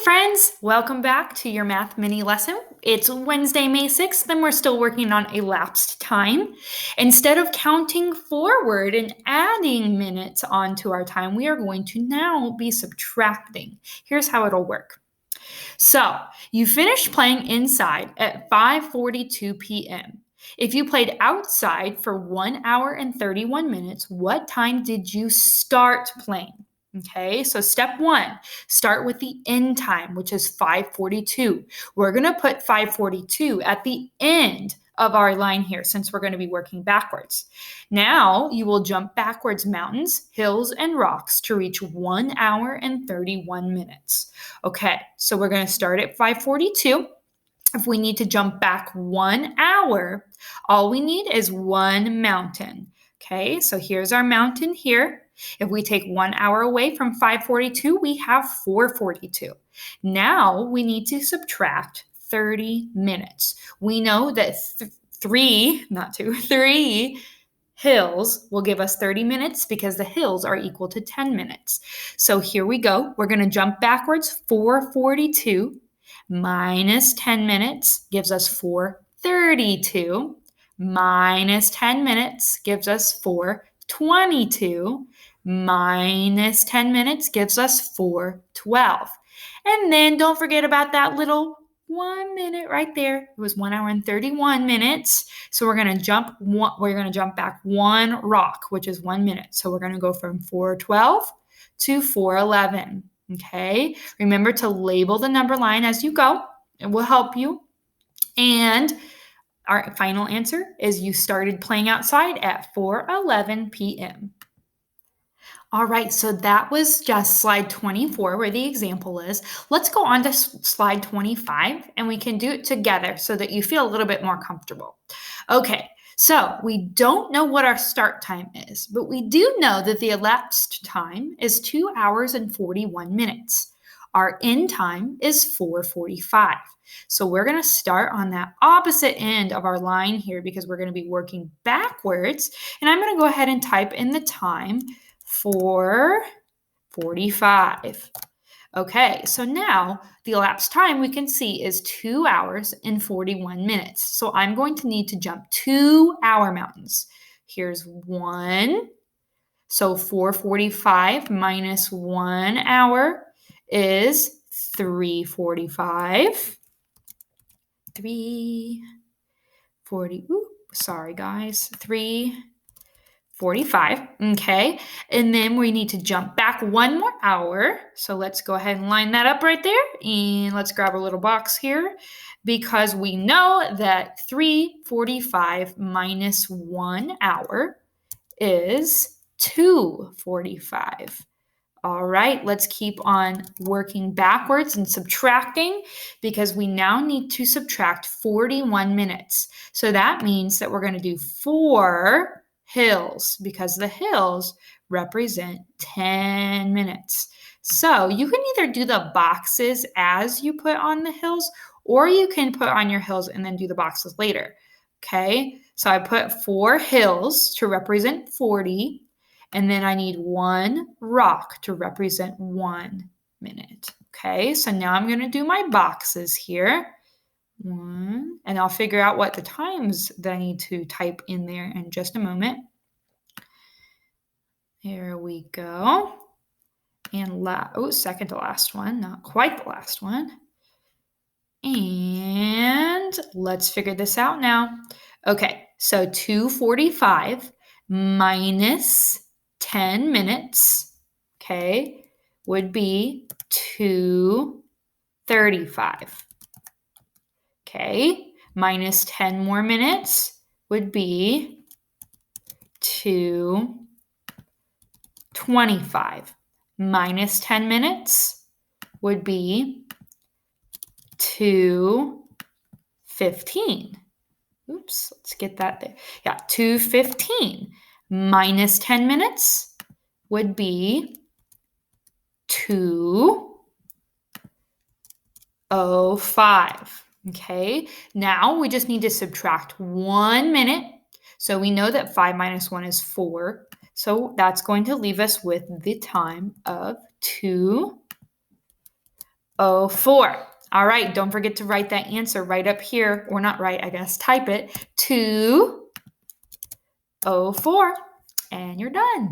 friends, welcome back to your math mini lesson. It's Wednesday, May 6th, and we're still working on elapsed time. Instead of counting forward and adding minutes onto our time, we are going to now be subtracting. Here's how it'll work. So, you finished playing inside at 5:42 p.m. If you played outside for 1 hour and 31 minutes, what time did you start playing? Okay, so step one, start with the end time, which is 5:42. We're going to put 5:42 at the end of our line here since we're going to be working backwards. Now you will jump backwards mountains, hills, and rocks to reach 1 hour and 31 minutes. Okay, so we're going to start at 5:42. If we need to jump back 1 hour, all we need is one mountain. Okay, so here's our mountain here. If we take 1 hour away from 5:42, we have 4:42. Now we need to subtract 30 minutes. We know that three hills will give us 30 minutes because the hills are equal to 10 minutes. So here we go. We're going to jump backwards. 4:42 minus 10 minutes gives us 4:32. Minus 10 minutes gives us 4:22. Minus 10 minutes gives us 4:12. And then don't forget about that little 1 minute right there. It was 1 hour and 31 minutes. So we're going to jump back one rock, which is 1 minute. So we're going to go from 4:12 to 4:11. Okay? Remember to label the number line as you go. It will help you. And our final answer is you started playing outside at 4:11 p.m. All right, so that was just slide 24 where the example is. Let's go on to slide 25 and we can do it together so that you feel a little bit more comfortable. Okay, so we don't know what our start time is, but we do know that the elapsed time is 2 hours and 41 minutes. Our end time is 4:45. So we're going to start on that opposite end of our line here because we're going to be working backwards. And I'm going to go ahead and type in the time 4:45. Okay, so now the elapsed time we can see is 2 hours and 41 minutes. So I'm going to need to jump 2 hour mountains. Here's one. So 4:45 minus 1 hour is 3:45. 3:40. Sorry, guys. 3:45. Okay. And then we need to jump back 1 more hour. So let's go ahead and line that up right there. And let's grab a little box here because we know that 3:45 minus 1 hour is 2:45. All right, let's keep on working backwards and subtracting because we now need to subtract 41 minutes. So that means that we're going to do 4 hills because the hills represent 10 minutes. So you can either do the boxes as you put on the hills, or you can put on your hills and then do the boxes later. Okay, so I put 4 hills to represent 40. And then I need 1 rock to represent 1 minute. Okay, so now I'm going to do my boxes here. 1, and I'll figure out what the times that I need to type in there in just a moment. Here we go. And second to last one, not quite the last one. And let's figure this out now. Okay, so 2:45 minus 10 minutes, okay, would be 2:35. Okay, minus 10 more minutes would be 2:25. Minus 10 minutes would be 2:15. Oops, let's get that there. Yeah, 2:15. Minus 10 minutes would be 2:05. Okay, now we just need to subtract 1 minute. So we know that 5 minus 1 is 4. So that's going to leave us with the time of 204. All right, don't forget to write that answer right up here, or not write, I guess, type it, 204, and you're done.